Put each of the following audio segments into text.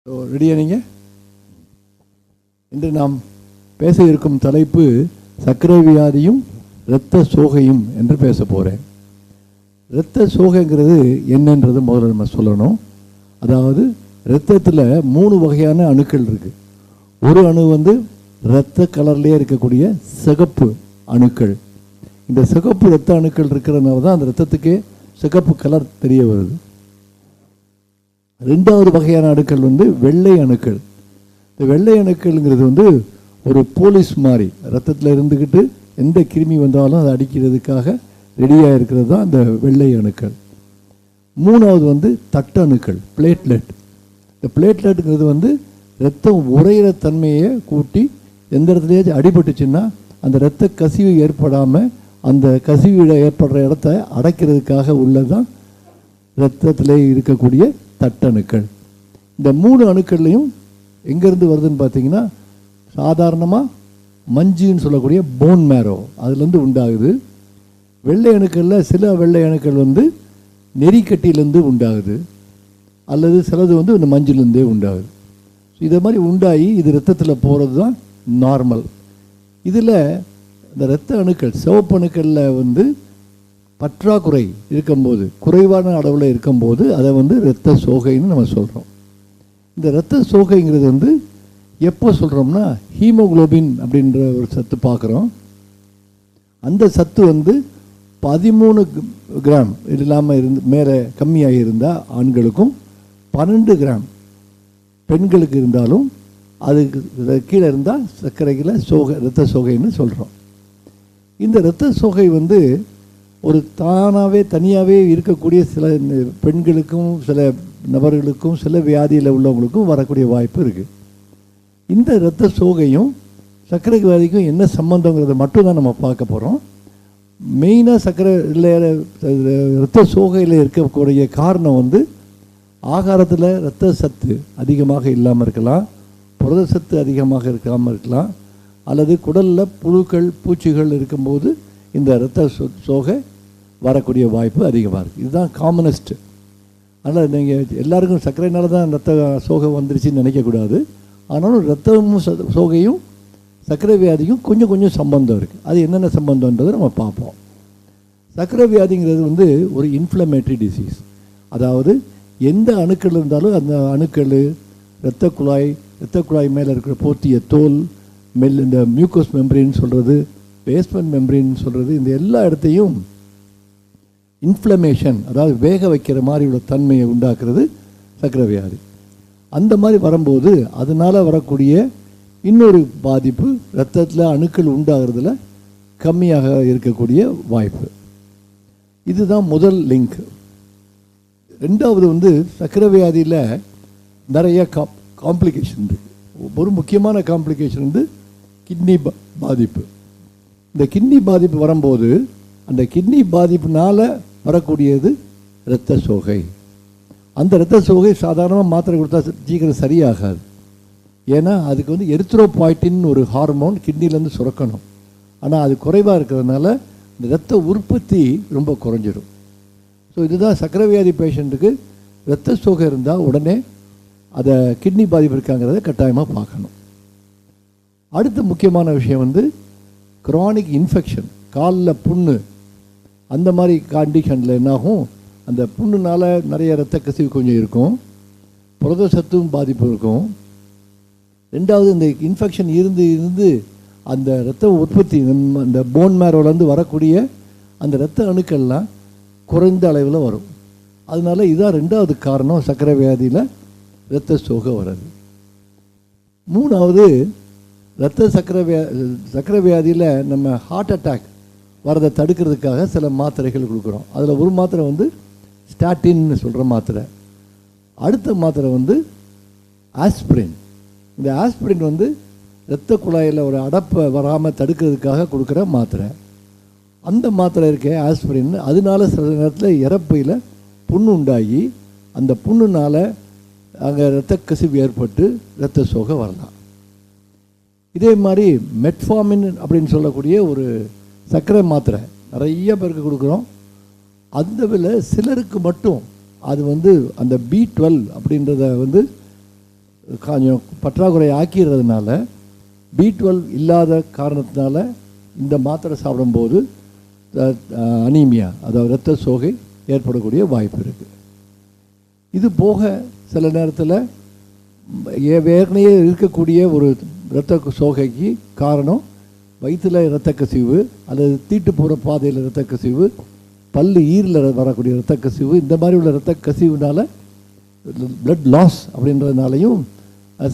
ரெடியா நீங்கள்? இன்று நாம் பேச இருக்கும் தலைப்பு சர்க்கரை வியாதியும் இரத்த சோகையும் என்று பேச போகிறேன். இரத்த சோகைங்கிறது என்னன்றது முதல்ல நம்ம சொல்லணும். அதாவது இரத்தத்தில் 3 வகையான அணுக்கள் இருக்குது. ஒரு அணு இரத்த கலர்லேயே இருக்கக்கூடிய சிகப்பு அணுக்கள். இந்த சிகப்பு இரத்த அணுக்கள் இருக்கிறதுனால தான் அந்த இரத்தத்துக்கே சிகப்பு கலர் தெரிய வருது. 2வது வகையான அணுக்கள் வெள்ளை அணுக்கள். இந்த வெள்ளை அணுக்கள்ங்கிறது ஒரு போலீஸ் மாதிரி ரத்தத்தில் இருந்துக்கிட்டு எந்த கிருமி வந்தாலும் அதை அடிக்கிறதுக்காக ரெடியாக இருக்கிறது தான் அந்த வெள்ளை அணுக்கள். 3வது தட்டு அணுக்கள், பிளேட்லெட். இந்த பிளேட்லெட்டுங்கிறது ரத்தம் உறையிற தன்மையை கூட்டி எந்த இடத்துலையாச்சும் அடிபட்டுச்சுன்னா அந்த இரத்த கசிவு ஏற்படாமல் அந்த கசிவு ஏற்படுற இடத்த அடைக்கிறதுக்காக உள்ளதான் இரத்தத்திலே இருக்கக்கூடிய தட்டணுக்கள். இந்த 3 அணுக்கள்லையும் எங்கேருந்து வருதுன்னு பார்த்தீங்கன்னா, சாதாரணமாக மஞ்சுன்னு சொல்லக்கூடிய போன் மேரோ அதுலேருந்து உண்டாகுது. வெள்ளை அணுக்களில் சில வெள்ளை அணுக்கள் நெறிக்கட்டியிலேருந்து உண்டாகுது, அல்லது சிலது இந்த மஞ்சிலேருந்தே உண்டாகுது. இதை மாதிரி உண்டாகி இது ரத்தத்தில் போகிறது தான் நார்மல். இதில் இந்த இரத்த அணுக்கள் சிவப்பு அணுக்களில் பற்றாக்குறை இருக்கும்போது, குறைவான அளவில் இருக்கும்போது அதை இரத்த சோகைன்னு நம்ம சொல்கிறோம். இந்த இரத்த சோகைங்கிறது எப்போ சொல்கிறோம்னா, ஹீமோகுளோபின் அப்படின்ற ஒரு சத்து பார்க்குறோம். அந்த சத்து 13 கிராம் இல்லாமல் மேலே கம்மியாக இருந்தால் ஆண்களுக்கும், 12 கிராம் பெண்களுக்கு இருந்தாலும் அதுக்கு கீழே இருந்தால் சர்க்கரையில் இரத்த சோகைன்னு சொல்கிறோம். இந்த இரத்த சோகை ஒரு தானாகவே தனியாகவே இருக்கக்கூடிய சில பெண்களுக்கும் சில நபர்களுக்கும் சில வியாதியில் உள்ளவங்களுக்கும் வரக்கூடிய வாய்ப்பு இருக்குது. இந்த இரத்த சோகையும் சர்க்கரை வியாதிக்கும் என்ன சம்பந்தங்கிறத மட்டும்தான் நம்ம பார்க்க போகிறோம். மெயினாக சர்க்கரை இரத்த சோகையில் இருக்கக்கூடிய காரணம் ஆகாரத்தில் இரத்த சத்து அதிகமாக இல்லாமல் இருக்கலாம், புரத சத்து அதிகமாக இருக்காமல் இருக்கலாம், அல்லது குடலில் புழுக்கள் பூச்சிகள் இருக்கும்போது இந்த இரத்த சோகை வரக்கூடிய வாய்ப்பு அதிகமாக இருக்குது. இதுதான் காமனஸ்ட்டு. அதனால் நீங்கள் எல்லாருக்கும் சர்க்கரைனால தான் இரத்த சோகை வந்துருச்சுன்னு நினைக்கக்கூடாது. ஆனாலும் இரத்தமும் சோகையும் சர்க்கரை வியாதியும் கொஞ்சம் கொஞ்சம் சம்பந்தம் இருக்குது. அது என்னென்ன சம்பந்தன்றதை நம்ம பார்ப்போம். சர்க்கரை வியாதிங்கிறது ஒரு இன்ஃப்ளமேட்டரி டிசீஸ். அதாவது எந்த அணுக்கள் இருந்தாலும் அந்த அணுக்கள் இரத்த குழாய் மேலே இருக்கிற போர்த்திய தோல், இந்த மியூக்கோஸ் மெம்பரின்னு சொல்கிறது, பேஸ்மெண்ட் மெம்பரின்னு சொல்கிறது, இந்த எல்லா இடத்தையும் இன்ஃப்ளமேஷன், அதாவது வேக வைக்கிற மாதிரி உள்ள தன்மையை உண்டாக்குறது சர்க்கரை வியாதி. அந்த மாதிரி வரும்போது அதனால் வரக்கூடிய இன்னொரு பாதிப்பு இரத்தத்தில் அணுக்கள் உண்டாகிறதுல கம்மியாக இருக்கக்கூடிய வாய்ப்பு. இதுதான் முதல் லிங்க். 2வது சர்க்கரை வியாதியில் நிறைய காம்ப்ளிகேஷன் இருக்குது. ஒரு முக்கியமான காம்ப்ளிகேஷன் கிட்னி பாதிப்பு. இந்த கிட்னி பாதிப்பு வரும்போது அந்த கிட்னி பாதிப்புனால வரக்கூடியது இரத்த சோகை. அந்த இரத்த சோகை சாதாரணமாக மாத்திரை கொடுத்தா சீக்கிரம் சரியாகாது. ஏன்னா அதுக்கு எரித்ரோபாய்டின் ஒரு ஹார்மோன் கிட்னிலேருந்து சுரக்கணும். ஆனால் அது குறைவாக இருக்கிறதுனால இந்த இரத்த உற்பத்தி ரொம்ப குறைஞ்சிடும். ஸோ இதுதான் சர்க்கரை வியாதி பேஷண்ட்டுக்கு இரத்த சோகை இருந்தால் உடனே அதை கிட்னி பாதிப்பு இருக்காங்கிறத கட்டாயமாக பார்க்கணும். அடுத்த முக்கியமான விஷயம் க்ரானிக் இன்ஃபெக்ஷன், காலில் புண்ணு, அந்த மாதிரி கண்டிஷனில் என்னாகும், அந்த புண்ணுனால் நிறைய இரத்த கசிவு கொஞ்சம் இருக்கும், புரத சத்தும் பாதிப்பு இருக்கும். 2வது இந்த இன்ஃபெக்ஷன் இருந்து அந்த இரத்த உற்பத்தி, அந்த போன் மேரோலேருந்து வரக்கூடிய அந்த இரத்த அணுக்கள்லாம் குறைந்த அளவில் வரும். அதனால இதுதான் 2வது காரணம் சர்க்கரை வியாதியில் இரத்த சோகை வர்றது. 3வது சர்க்கரை வியாதியில் நம்ம ஹார்ட் அட்டாக் வரதை தடுக்கிறதுக்காக சில மாத்திரைகள் கொடுக்குறோம். அதில் ஒரு மாத்திரை ஸ்டாட்டின்னு சொல்கிற மாத்திரை. அடுத்த மாத்திரை ஆஸ்பிரின். இந்த ஆஸ்பிரின் இரத்த குழாயில் ஒரு அடைப்பை வராமல் தடுக்கிறதுக்காக கொடுக்குற மாத்திரை. அந்த மாத்திரை இருக்க ஆஸ்பிரின், அதனால சில நேரத்தில் இறப்பையில் புண்ணு உண்டாகி அந்த புண்ணுனால் அங்கே இரத்த கசிவு ஏற்பட்டு இரத்த சோகை வரலாம். இதே மாதிரி மெட்ஃபார்மின் அப்படின்னு சொல்லக்கூடிய ஒரு சர்க்கரை மாத்திரை நிறைய பேருக்கு கொடுக்குறோம். அந்த சிலருக்கு மட்டும் அது அந்த B12 அப்படின்றத கொஞ்சம் பற்றாக்குறை ஆக்கிறதுனால B12 இல்லாத காரணத்தினால இந்த மாத்திரை சாப்பிடும்போது அனீமியா, அதாவது இரத்த சோகை ஏற்படக்கூடிய வாய்ப்பு இருக்குது. இது போக சில நேரத்தில் ஏற்கனவே இருக்கக்கூடிய ஒரு இரத்த சோகைக்கு காரணம் வயிற்றில் இரத்த கசிவு அல்லது தீட்டு போகிற பாதையில் இரத்த கசிவு, பல்லு ஈரில் வரக்கூடிய இரத்த கசிவு, இந்த மாதிரி உள்ள இரத்த கசிவுனால பிளட் லாஸ் அப்படின்றதுனாலையும்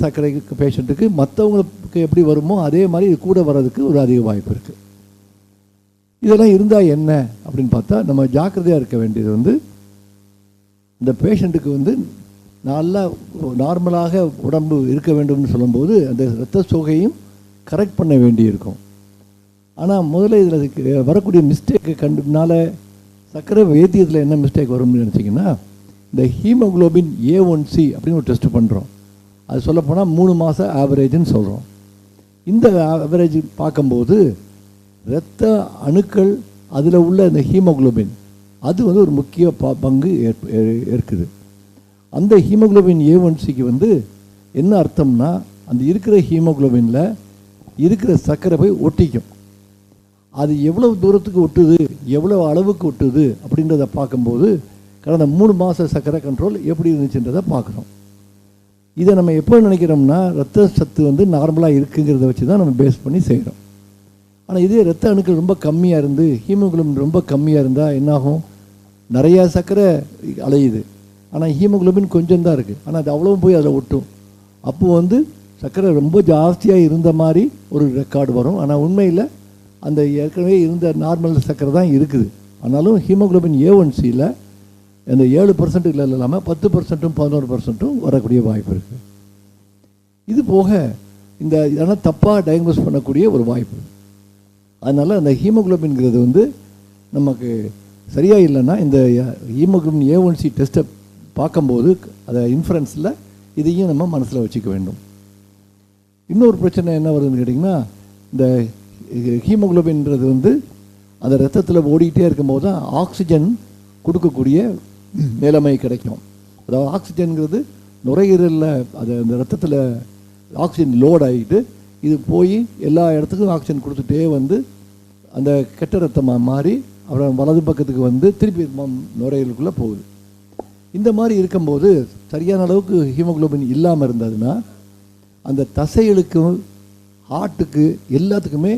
சர்க்கரை பேஷண்ட்டுக்கு மற்றவங்களுக்கு எப்படி வருமோ அதே மாதிரி இது கூட வர்றதுக்கு ஒரு அதிக வாய்ப்பு இருக்குது. இதெல்லாம் இருந்தால் என்ன அப்படின்னு பார்த்தா நம்ம ஜாக்கிரதையாக இருக்க வேண்டியது வந்து இந்த பேஷண்ட்டுக்கு வந்து நல்லா நார்மலாக உடம்பு இருக்க வேண்டும்னு சொல்லும்போது அந்த இரத்த சோகையும் கரெக்ட் பண்ண வேண்டி இருக்கும். ஆனால் முதல்ல இதில் வரக்கூடிய மிஸ்டேக்கு கண்டுனால சர்க்கரை வைத்தியத்தில் என்ன மிஸ்டேக் வரும்னு நினச்சிங்கன்னா, இந்த ஹீமோகுளோபின் A1C அப்படின்னு ஒரு டெஸ்ட் பண்ணுறோம். அது சொல்லப்போனால் 3 மாதம் ஆவரேஜ்னு சொல்கிறோம். இந்த ஆவரேஜ் பார்க்கும்போது இரத்த அணுக்கள் அதில் உள்ள இந்த ஹீமோகுளோபின் அது வந்து ஒரு முக்கிய பங்கு இருக்குது. அந்த ஹீமோகுளோபின் A1Cக்கு வந்து என்ன அர்த்தம்னா, அந்த இருக்கிற ஹீமோகுளோபினில் இருக்கிற சர்க்கரை போய் ஒட்டிக்கும். அது எவ்வளவு தூரத்துக்கு ஒட்டுது, எவ்வளோ அளவுக்கு ஒட்டுது அப்படின்றத பார்க்கும்போது கடந்த 3 மாத சர்க்கரை கண்ட்ரோல் எப்படி இருந்துச்சுன்றதை பார்க்குறோம். இதை நம்ம எப்போ நினைக்கிறோம்னா ரத்த சத்து வந்து நார்மலாக இருக்குங்கிறத வச்சு தான் நம்ம பேஸ் பண்ணி செய்கிறோம். ஆனால் இதே ரத்த அணுக்கள் ரொம்ப கம்மியாக இருந்து ஹீமோகுளோபின் ரொம்ப கம்மியாக இருந்தால் என்னாகும், நிறையா சர்க்கரை அலையுது, ஆனால் ஹீமோகுளோபின் கொஞ்சம் தான் இருக்குது, ஆனால் அது அவ்வளோ போய் அதில் ஒட்டும். அப்போது வந்து சர்க்கரை ரொம்ப ஜாஸ்தியாக இருந்த மாதிரி ஒரு ரெக்கார்டு வரும். ஆனால் உண்மையில் அந்த ஏற்கனவே இருந்த நார்மல் சர்க்கரை தான் இருக்குது. ஆனாலும் ஹீமோகுளோபின் A1Cயில் அந்த 7% இல்லாமல் 10%, 11% வரக்கூடிய வாய்ப்பு இருக்குது. இது போக இந்த இதெல்லாம் தப்பாக டயக்னோஸ் பண்ணக்கூடிய ஒரு வாய்ப்பு. அதனால் அந்த ஹீமோகுளோபின்ங்கிறது வந்து நமக்கு சரியாக இல்லைன்னா இந்த ஹீமோகுளோபின் A1C டெஸ்ட்டை பார்க்கும்போது அதை இன்ஃபரன்ஸில் இதையும் நம்ம மனசில் வச்சுக்க வேண்டும். இன்னொரு பிரச்சனை என்ன வருதுன்னு கேட்டிங்கன்னா, இந்த ஹீமோகுளோபின்றது வந்து அந்த ரத்தத்தில் ஓடிக்கிட்டே இருக்கும்போது தான் ஆக்சிஜன் கொடுக்கக்கூடிய நிலைமை கிடைக்கும். அதாவது ஆக்சிஜன்கிறது நுரையீரலில் அது அந்த ரத்தத்தில் ஆக்சிஜன் லோட் ஆகிட்டு இது போய் எல்லா இடத்துக்கும் ஆக்சிஜன் கொடுத்துட்டே வந்து அந்த கெட்ட ரத்தமாக மாறி அப்புறம் வலது பக்கத்துக்கு வந்து திருப்பி நுரையீரலுக்குள்ளே போகுது. இந்த மாதிரி இருக்கும்போது சரியான அளவுக்கு ஹீமோகுளோபின் இல்லாமல் இருந்ததுன்னா அந்த தசைகளுக்கும் ஹார்ட்டுக்கு எல்லாத்துக்குமே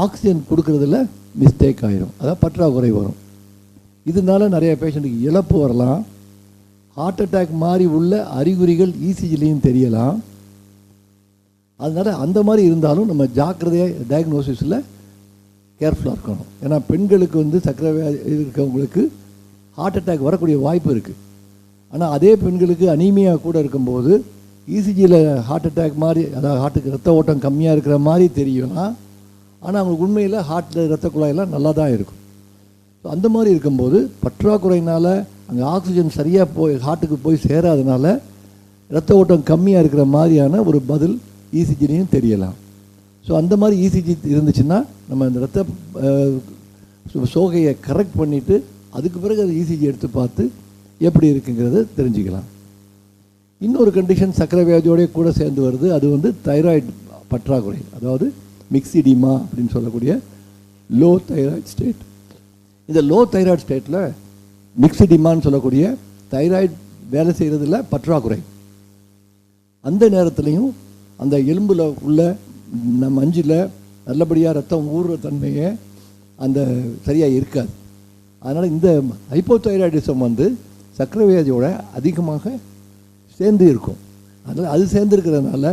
ஆக்சிஜன் கொடுக்கறதுல மிஸ்டேக் ஆகிடும், அதாவது பற்றாக்குறை வரும். இதனால நிறைய பேஷண்ட்டுக்கு இழப்பு வரலாம். ஹார்ட் அட்டாக் மாதிரி உள்ள அறிகுறிகள் இசிஜிலையும் தெரியலாம். அதனால் அந்த மாதிரி இருந்தாலும் நம்ம ஜாக்கிரதையாக டயக்னோசிஸில் கேர்ஃபுல்லாக இருக்கணும். ஏன்னா பெண்களுக்கு வந்து சர்க்கரை வியாதி இருக்கவங்களுக்கு ஹார்ட் அட்டாக் வரக்கூடிய வாய்ப்பு இருக்குது. ஆனால் அதே பெண்களுக்கு அனீமியா கூட இருக்கும்போது இசிஜியில் ஹார்ட் அட்டாக் மாதிரி, அதாவது ஹார்ட்டுக்கு ரத்த ஓட்டம் கம்மியாக இருக்கிற மாதிரி தெரியும்னா, ஆனால் அவங்களுக்கு உண்மையில் ஹார்ட்டில் ரத்த குழாயெல்லாம் நல்லா தான் இருக்கும். ஸோ அந்த மாதிரி இருக்கும்போது பற்றாக்குறையினால் அங்கே ஆக்சிஜன் சரியாக போய் ஹார்ட்டுக்கு போய் சேராதனால ரத்த ஓட்டம் கம்மியாக இருக்கிற மாதிரியான ஒரு பதில் இசிஜிலையும் தெரியலாம். ஸோ அந்த மாதிரி இசிஜி இருந்துச்சுன்னா நம்ம இந்த ரத்த சோகையை கரெக்ட் பண்ணிவிட்டு அதுக்கு பிறகு அது இசிஜி எடுத்து பார்த்து எப்படி இருக்குங்கிறத தெரிஞ்சுக்கலாம். இன்னொரு கண்டிஷன் சர்க்கரை வியாதியோடய கூட சேர்ந்து வருது, அது வந்து தைராய்டு பற்றாக்குறை, அதாவது மிக்சிடிமா அப்படின்னு சொல்லக்கூடிய லோ தைராய்டு ஸ்டேட். இந்த லோ தைராய்டு ஸ்டேட்டில் மிக்சிடிமான்னு சொல்லக்கூடிய தைராய்டு வேலை செய்கிறதுல பற்றாக்குறை. அந்த நேரத்துலையும் அந்த எலும்பில் உள்ள மஞ்சில் நல்லபடியாக ரத்தம் ஊறுற தன்மையை அந்த சரியாக இருக்காது. அதனால் இந்த ஹைப்போதைராய்டிசம் வந்து சர்க்கரை வியாதியோட அதிகமாக சேர்ந்து இருக்கும். அதனால் அது சேர்ந்துருக்கிறதுனால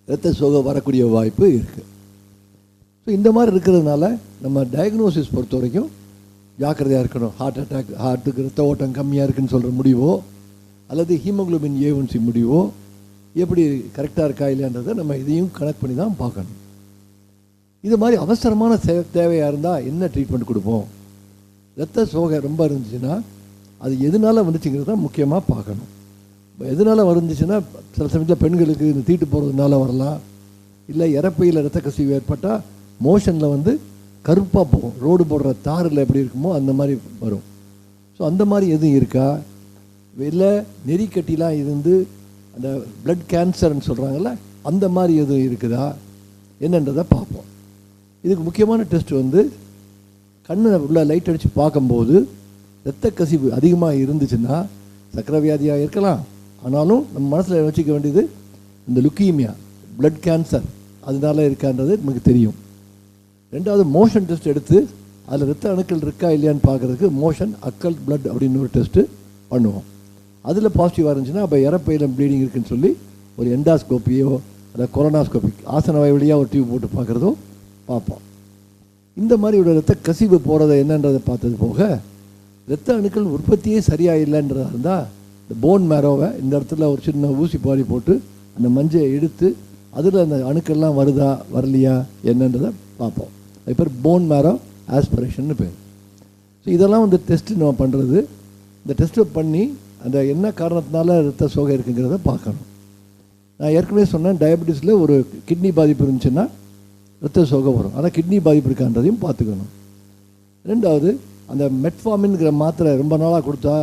இரத்த சோகை வரக்கூடிய வாய்ப்பு இருக்குது. ஸோ இந்த மாதிரி இருக்கிறதுனால நம்ம டயக்னோசிஸ் பொறுத்த வரைக்கும் ஜாக்கிரதையாக இருக்கணும். ஹார்ட் அட்டாக், ஹார்ட்டுக்கு ரத்த ஓட்டம் கம்மியாக இருக்குதுன்னு சொல்கிற முடிவோ அல்லது ஹீமோகுளோபின் A1C முடிவோ எப்படி கரெக்டாக இருக்கா இல்லைன்றதை நம்ம இதையும் கனெக்ட் பண்ணி தான் பார்க்கணும். இது மாதிரி அவசரமான தேவையாக இருந்தால் என்ன ட்ரீட்மெண்ட் கொடுப்போம். இரத்த சோகை ரொம்ப இருந்துச்சுன்னா அது எதனால் வந்துச்சுங்கிறத முக்கியமாக பார்க்கணும். எதனால் வந்துச்சுன்னா சில சமயத்தில் பெண்களுக்கு இந்த தீட்டு போகிறதுனால வரலாம், இல்லை இறப்பையில் இரத்த கசிவு ஏற்பட்டால் மோஷனில் வந்து கருப்பாக போகும், ரோடு போடுற தாரில் எப்படி இருக்குமோ அந்த மாதிரி வரும். ஸோ அந்த மாதிரி எதுவும் இருக்கா, இல்லை நெறிக்கட்டிலாம் இருந்து அந்த பிளட் கேன்சர்னு சொல்கிறாங்கல்ல, அந்த மாதிரி எதுவும் இருக்குதா என்னன்றதை பார்ப்போம். இதுக்கு முக்கியமான டெஸ்ட் வந்து கண்ணு உள்ள லைட் அடித்து பார்க்கும்போது இரத்த கசிவு அதிகமாக இருந்துச்சுன்னா சக்கரை வியாதியாக இருக்கலாம். ஆனாலும் நம்ம மனசில் வச்சுக்க வேண்டியது இந்த லுக்கீமியா, பிளட் கேன்சர் அதனால இருக்கான்றது நமக்கு தெரியும். ரெண்டாவது மோஷன் டெஸ்ட் எடுத்து அதில் ரத்த அணுக்கள் இருக்கா இல்லையான்னு பார்க்குறதுக்கு மோஷன் அக்கல்ட் பிளட் அப்படின்னு ஒரு டெஸ்ட்டு பண்ணுவோம். அதில் பாசிட்டிவாக இருந்துச்சுன்னா அப்போ இறப்பையில் ப்ளீடிங் இருக்குன்னு சொல்லி ஒரு எண்டாஸ்கோப்பியோ இல்லை கொரோனாஸ்கோபி ஆசன வாய் வழியாக ஒரு டியூப் போட்டு பார்க்குறதும் பார்ப்போம். இந்த மாதிரி ஒரு ரத்த கசிவு போகிறத என்னன்றதை பார்த்தது போக இரத்த அணுக்கள் உற்பத்தியே சரியாக இல்லைன்றதா இருந்தால் இந்த போன் மேரோவை இந்த இடத்துல ஒரு சின்ன ஊசி பாரி போட்டு அந்த மஞ்சை எடுத்து அதில் அந்த அணுக்கள்லாம் வருதா வரலையா என்னன்றதை பார்ப்போம். அது பேர் போன் மேரோ ஆஸ்பிரேஷன்னு பேர். ஸோ இதெல்லாம் வந்து டெஸ்ட்டு நம்ம பண்ணுறது. இந்த டெஸ்ட்டை பண்ணி அந்த என்ன காரணத்தினால இரத்த சோகை இருக்குங்கிறத பார்க்கணும். நான் ஏற்கனவே சொன்னேன், டயபெட்டிஸில் ஒரு கிட்னி பாதிப்பு இருந்துச்சுன்னா இரத்த சோகை வரும். ஆனால் கிட்னி பாதிப்பு இருக்கான்றதையும் பார்த்துக்கணும். ரெண்டாவது அந்த மெட்ஃபார்மின்கிற மாத்திரை ரொம்ப நாளாக கொடுத்தா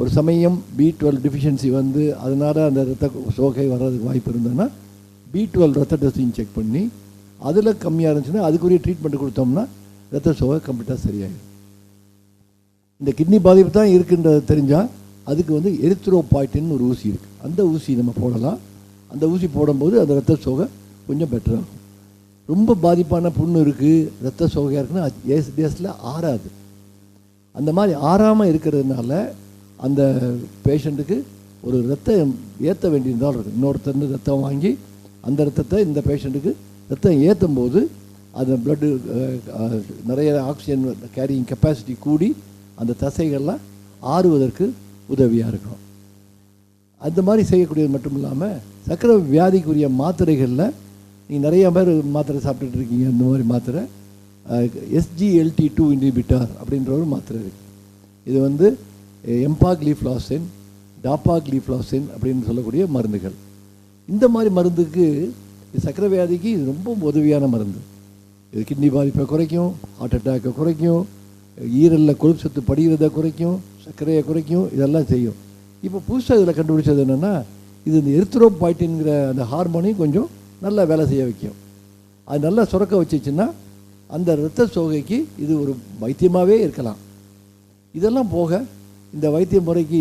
ஒரு சமயம் B12 டிஃபிஷியன்சி வந்து அதனால் அந்த இரத்த சோகை வர்றதுக்கு வாய்ப்பு இருந்ததுன்னா B12 ரத்த டெஸ்டிங் செக் பண்ணி அதில் கம்மியாக இருந்துச்சுன்னா அதுக்குரிய ட்ரீட்மெண்ட் கொடுத்தோம்னா இரத்த சோகை கம்ப்ளீட்டாக சரியாயிடும். இந்த கிட்னி பாதிப்பு தான் இருக்குன்றது தெரிஞ்சால் அதுக்கு வந்து எரித்ரோபாய்டின் ஒரு ஊசி இருக்குது. அந்த ஊசி நம்ம போடலாம். அந்த ஊசி போடும்போது அந்த இரத்த சோகை கொஞ்சம் பெட்டராக இருக்கும். ரொம்ப பாதிப்பான புண்ணு இருக்குது, இரத்த சோகையாக இருக்குன்னா டேஸில் ஆறாது. அந்த மாதிரி ஆறாமல் இருக்கிறதுனால அந்த பேஷண்ட்டுக்கு ஒரு ரத்தம் ஏற்ற வேண்டியிருந்தாலும் இருக்குது. இன்னொருத்தருந்து ரத்தம் வாங்கி அந்த ரத்தத்தை இந்த பேஷண்ட்டுக்கு ரத்தம் ஏற்றும் போது அந்த பிளட்டு நிறைய ஆக்சிஜன் கேரியிங் கெப்பாசிட்டி கூடி அந்த தசைகள்லாம் ஆறுவதற்கு உதவியாக இருக்கும். அந்த மாதிரி செய்யக்கூடியது மட்டும் இல்லாமல் சக்கரை வியாதிக்குரிய மாத்திரைகளில் நீங்கள் நிறைய பேர் மாத்திரை சாப்பிட்டுட்டு இருக்கீங்க. இந்த மாதிரி மாத்திரை SGLT2 இன்ஹிபிட்டார் அப்படின்ற ஒரு மாத்திரை இருக்குது. இது வந்து எம்பாக்லிஃப்ளாசின், டாப்பாக்லிஃப்ளாசின் அப்படின்னு சொல்லக்கூடிய மருந்துகள். இந்த மாதிரி மருந்துக்கு சக்கரை வியாதிக்கு இது ரொம்ப உதவியான மருந்து. இது கிட்னி பாதிப்பை குறைக்கும், ஹார்ட் அட்டாக்கை குறைக்கும், ஈரலில் கொழுப்பு சத்து படிகிறத குறைக்கும், சர்க்கரையை குறைக்கும், இதெல்லாம் செய்யும். இப்போ புதுசாக இதில் கண்டுபிடிச்சது என்னென்னா இது இந்த எரித்ரோபாய்டின்கிற அந்த ஹார்மோனையும் கொஞ்சம் நல்லா வேலை செய்ய வைக்கும். அது நல்லா சுரக்க வச்சிச்சுன்னா அந்த இரத்த சோகைக்கு இது ஒரு வைத்தியமாகவே இருக்கலாம். இதெல்லாம் போக இந்த வைத்திய முறைக்கு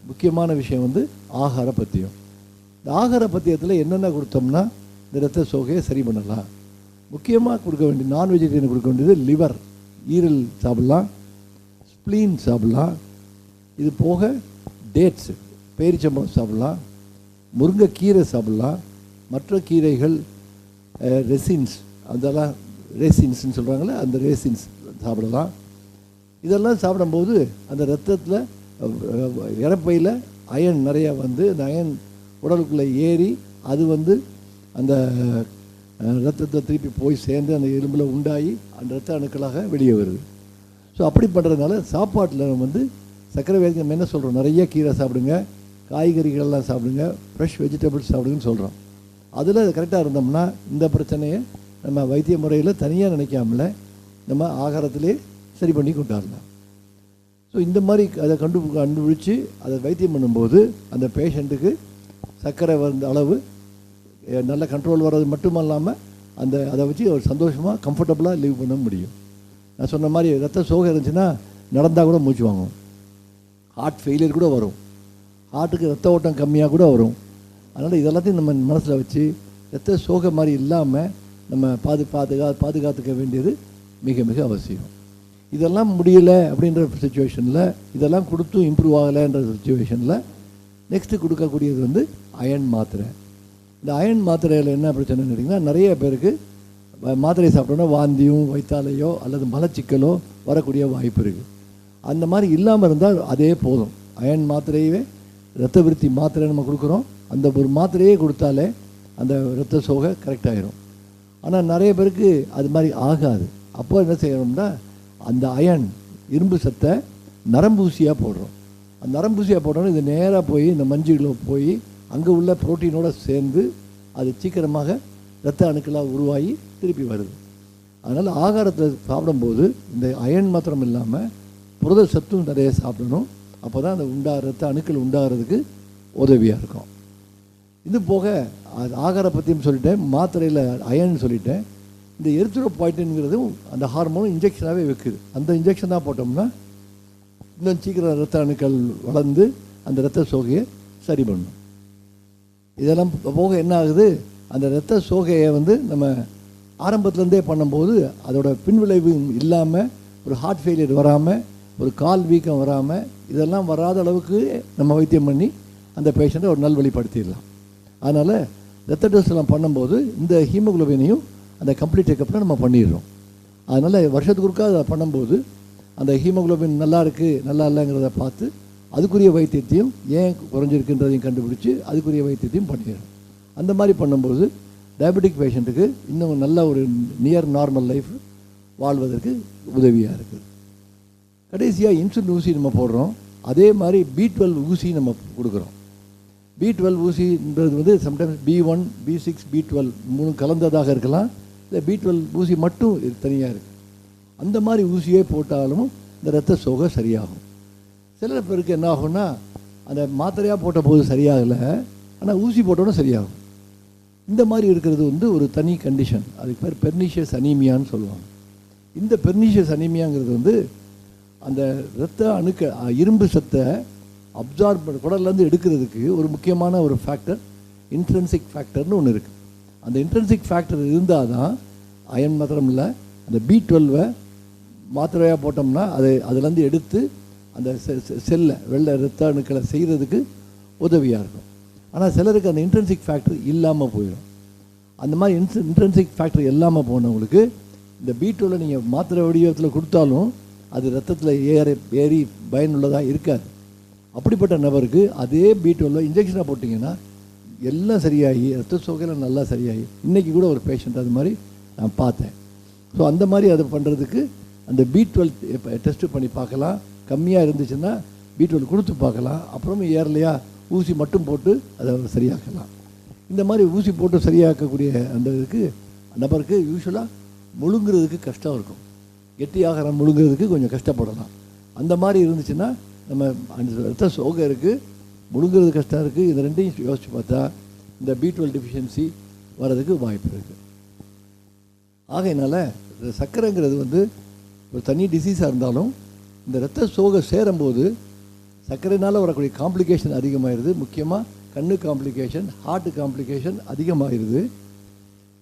முக்கியமான விஷயம் வந்து ஆகார பத்தியம். இந்த ஆகார பத்தியத்தில் என்னென்ன கொடுத்தோம்னா இந்த இரத்த சோகையை சரி பண்ணலாம். முக்கியமாக கொடுக்க வேண்டிய நான் வெஜிடேரியன் கொடுக்க வேண்டியது லிவர், ஈரல் சாப்பிட்லாம், ஸ்ப்ளீன் சாப்பிட்லாம். இது போக டேட்ஸு, பேரிச்சம்பழம் சாப்பிட்லாம், முருங்கைக்கீரை சாப்பிட்லாம், மற்ற கீரைகள் ரெசின்ஸ், அதெல்லாம் ரேசின்ஸ்ன்னு சொல்கிறாங்களே அந்த ரேசின்ஸ் சாப்பிடலாம். இதெல்லாம் சாப்பிடும்போது அந்த ரத்தத்தில் இறப்பையில் அயன் நிறையா வந்து அந்த அயன் உடலுக்குள்ளே ஏறி அது வந்து அந்த ரத்தத்தை திருப்பி போய் சேர்ந்து அந்த எலும்பில் உண்டாகி அந்த ரத்த அணுக்களாக வெளியே வருது. ஸோ அப்படி பண்ணுறதுனால சாப்பாட்டில் வந்து சக்கரை வியாதிக்கு நம்ம என்ன சொல்கிறோம், நிறைய கீரை சாப்பிடுங்க, காய்கறிகள்லாம் சாப்பிடுங்க, ஃப்ரெஷ் வெஜிடபிள்ஸ் சாப்பிடுங்கன்னு சொல்கிறோம். அதில் அது கரெக்டாக இருந்தோம்னா இந்த பிரச்சனையை நம்ம வைத்திய முறையில் தனியாக நினைக்காமல நம்ம ஆகாரத்திலே சரி பண்ணி கொண்டாடலாம். ஸோ இந்த மாதிரி அதை கண்டுபிடிச்சி அதை வைத்தியம் பண்ணும்போது அந்த பேஷண்ட்டுக்கு சர்க்கரை வந்த அளவு நல்ல கண்ட்ரோல் வர்றது மட்டும் இல்லாமல் அதை வச்சு ஒரு சந்தோஷமாக கம்ஃபர்டபுளாக லீவ் பண்ண முடியும். நான் சொன்ன மாதிரி ரத்த சோகை இருந்துச்சுன்னா நடந்தால் கூட மூச்சு வாங்கும், ஹார்ட் ஃபெயிலியர் கூட வரும், ஹார்ட்டுக்கு ரத்த ஓட்டம் கம்மியாக கூட வரும். அதனால் இதெல்லாத்தையும் நம்ம மனசில் வச்சு ரத்த சோகை மாதிரி இல்லாமல் நம்ம பாதுகாத்துக்க வேண்டியது மிக மிக அவசியம். இதெல்லாம் முடியலை அப்படின்ற சுச்சுவேஷனில், இதெல்லாம் கொடுத்தும் இம்ப்ரூவ் ஆகலைன்ற சுச்சுவேஷனில் நெக்ஸ்ட்டு கொடுக்கக்கூடியது வந்து அயன் மாத்திரை. இந்த அயன் மாத்திரையில் என்ன பிரச்சனைன்னு கேட்டிங்கன்னா, நிறைய பேருக்கு மாத்திரை சாப்பிட்டோன்னா வாந்தியும் வயிற்றாலையோ அல்லது மலச்சிக்கலோ வரக்கூடிய வாய்ப்பு இருக்குது. அந்த மாதிரி இல்லாமல் இருந்தால் அதே போதும். அயன் மாத்திரையே இரத்த விருத்தி மாத்திரை நம்ம கொடுக்குறோம், அந்த ஒரு மாத்திரையே கொடுத்தாலே அந்த இரத்த சோகை கரெக்டாகிடும். ஆனால் நிறைய பேருக்கு அது மாதிரி ஆகாது. அப்போ என்ன செய்யணும்னா அந்த அயன் இரும்பு சத்தை நரம்பூசியாக போடுறோம். அந்த நரம்பூசியாக போட்டோன்னா இது நேராக போய் இந்த மஞ்சுகளை போய் அங்கே உள்ள புரோட்டீனோடு சேர்ந்து அது சீக்கிரமாக இரத்த அணுக்களாக உருவாகி திருப்பி வருது. அதனால் ஆகாரத்தில் சாப்பிடும்போது இந்த அயன் மாத்திரம் இல்லாமல் புரத சத்தும் நிறைய சாப்பிடணும். அப்போ தான் அந்த இரத்த அணுக்கள் உண்டாகிறதுக்கு உதவியாக இருக்கும். இது போக ஆகார பற்றியும் சொல்லிட்டேன், மாத்திரையில் அயன் சொல்லிட்டேன். இந்த எரித்ரோபாய்ட்டின்ங்கிறதும் அந்த ஹார்மோனும் இன்ஜெக்ஷனாகவே வைக்குது. அந்த இன்ஜெக்ஷன் தான் போட்டோம்னா இன்னும் சீக்கிரம் இரத்த அணுக்கள் வளர்ந்து அந்த இரத்த சோகையை சரி பண்ணணும். இதெல்லாம் போக என்ன ஆகுது, அந்த இரத்த சோகையை நம்ம ஆரம்பத்துலேருந்தே பண்ணும்போது அதோட பின்விளைவு இல்லாமல் ஒரு ஹார்ட் ஃபெயிலியர் வராமல், ஒரு கால் வீக்கம் வராமல், இதெல்லாம் வராத அளவுக்கு நம்ம வைத்தியம் பண்ணி அந்த பேஷண்ட்டை ஒரு நல்வழிப்படுத்திடலாம். அதனால் இரத்த டெஸ்ட் எல்லாம் பண்ணும்போது இந்த ஹீமோகுளோபினையும் அந்த கம்ப்ளீட் செக்கப்பில் நம்ம பண்ணிடுறோம். அதனால் வருஷத்துக்கு ஒருக்கா அதை பண்ணும்போது அந்த ஹீமோகுளோபின் நல்லா இருக்குது நல்லா இல்லைங்கிறத பார்த்து அதுக்குரிய வைத்தியத்தையும் ஏன் குறைஞ்சிருக்குன்றதையும் கண்டுபிடிச்சி அதுக்குரிய வைத்தியத்தையும் பண்ணிடுறோம். அந்த மாதிரி பண்ணும்போது டயபெட்டிக் பேஷண்ட்டுக்கு இன்னும் நல்ல ஒரு நியர் நார்மல் லைஃப் வாழ்வதற்கு உதவியாக இருக்குது. கடைசியாக இன்சுலின் ஊசி நம்ம போடுறோம். அதே மாதிரி B12 ஊசி நம்ம கொடுக்குறோம். B12 ஊசின்றது sometimes B1, B6, B12 3 கலந்ததாக இருக்கலாம், இல்லை B12 ஊசி மட்டும் தனியாக இருக்குது. அந்த மாதிரி ஊசியே போட்டாலும் இந்த இரத்த சோகை சரியாகும். சில பேருக்கு என்ன ஆகும்னா அந்த மாத்திரையாக போட்ட போது சரியாகலை, ஆனால் ஊசி போட்டோன்னா சரியாகும். இந்த மாதிரி இருக்கிறது ஒரு தனி கண்டிஷன். அதுக்கு பேர் பெர்னிஷியஸ் அனீமியான்னு சொல்லுவாங்க. இந்த பெர்னிஷியஸ் அனீமியாங்கிறது அந்த இரத்த இரும்பு சத்தை அப்சார்ப் குடல்லேருந்து எடுக்கிறதுக்கு ஒரு முக்கியமான ஒரு ஃபேக்டர் இன்ட்ரென்சிக் ஃபேக்டர்னு ஒன்று இருக்குது. அந்த இன்ட்ரென்சிக் ஃபேக்டர் இருந்தால் தான் அயன் மாத்திரம் இல்லை, அந்த B12 மாத்திரையாக போட்டோம்னா அதுலேருந்து எடுத்து அந்த செல்லை வெள்ளை இரத்த அணுக்களை செய்கிறதுக்கு உதவியாக இருக்கும். ஆனால் சிலருக்கு அந்த இன்ட்ரென்சிக் ஃபேக்டர் இல்லாமல் போயிடும். அந்த மாதிரி இன்ட்ரென்சிக் ஃபேக்டர் இல்லாமல் போனவங்களுக்கு இந்த B12 நீங்கள் மாத்திரை வடிவத்தில் கொடுத்தாலும் அது ரத்தத்தில் ஏறி பயனுள்ளதாக இருக்காது. அப்படிப்பட்ட நபருக்கு அதே B12 இன்ஜெக்ஷனாக போட்டிங்கன்னா எல்லாம் சரியாகி ரத்த சோகையில் நல்லா சரியாகி, இன்றைக்கி கூட ஒரு பேஷண்ட் அது மாதிரி நான் பார்த்தேன். ஸோ அந்த மாதிரி அதை பண்ணுறதுக்கு அந்த B12 டெஸ்ட்டு பண்ணி பார்க்கலாம். கம்மியாக இருந்துச்சுன்னா B12 கொடுத்து பார்க்கலாம். அப்புறமே ஏறலையா ஊசி மட்டும் போட்டு அதை சரியாக்கலாம். இந்த மாதிரி ஊசி போட்டு சரியாக்கக்கூடிய அந்த இதுக்கு நபருக்கு யூஸ்வலாக முழுங்குறதுக்கு கஷ்டம் இருக்கும். கெட்டி ஆகாரம் முழுங்குறதுக்கு கொஞ்சம் கஷ்டப்படலாம். அந்த மாதிரி இருந்துச்சுன்னா நம்ம அந்த ரத்த சோகை இருக்குது, முழுங்குறது கஷ்டம் இருக்குது, இந்த ரெண்டையும் யோசித்து பார்த்தா இந்த B12 டெஃபிஷியன்சி வர்றதுக்கு வாய்ப்பு இருக்குது. ஆகையினால சர்க்கரைங்கிறது ஒரு தனி டிசீஸாக இருந்தாலும் இந்த இரத்த சோகை சேரும்போது சர்க்கரைனால் வரக்கூடிய காம்ப்ளிகேஷன் அதிகமாகிடுது. முக்கியமாக கண்ணு காம்ப்ளிகேஷன், ஹார்ட் காம்ப்ளிகேஷன் அதிகமாகிடுது.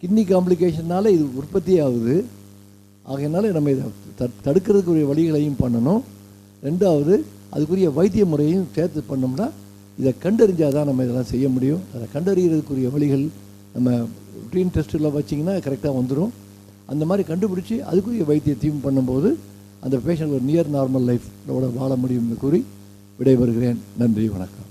கிட்னி காம்ப்ளிகேஷனால் இது உற்பத்தி ஆகுது. ஆகையினால நம்ம இதை தடுக்கிறதுக்குரிய வழிகளையும் பண்ணணும். ரெண்டாவது அதுக்குரிய வைத்திய முறையும் சேர்த்து பண்ணோம்னா இதை கண்டறிஞ்சால் தான் நம்ம இதெல்லாம் செய்ய முடியும். அதை கண்டறிகிறதுக்குரிய வழிகள் நம்ம ருட்டீன் டெஸ்ட்டில் வச்சிங்கன்னா கரெக்டாக வந்துடும். அந்த மாதிரி கண்டுபிடிச்சி அதுக்குரிய வைத்தியத்தையும் பண்ணும்போது அந்த பேஷண்ட் ஒரு நியர் நார்மல் லைஃப் வாழ முடியும்னு கூறி விடைபெறுகிறேன். நன்றி, வணக்கம்.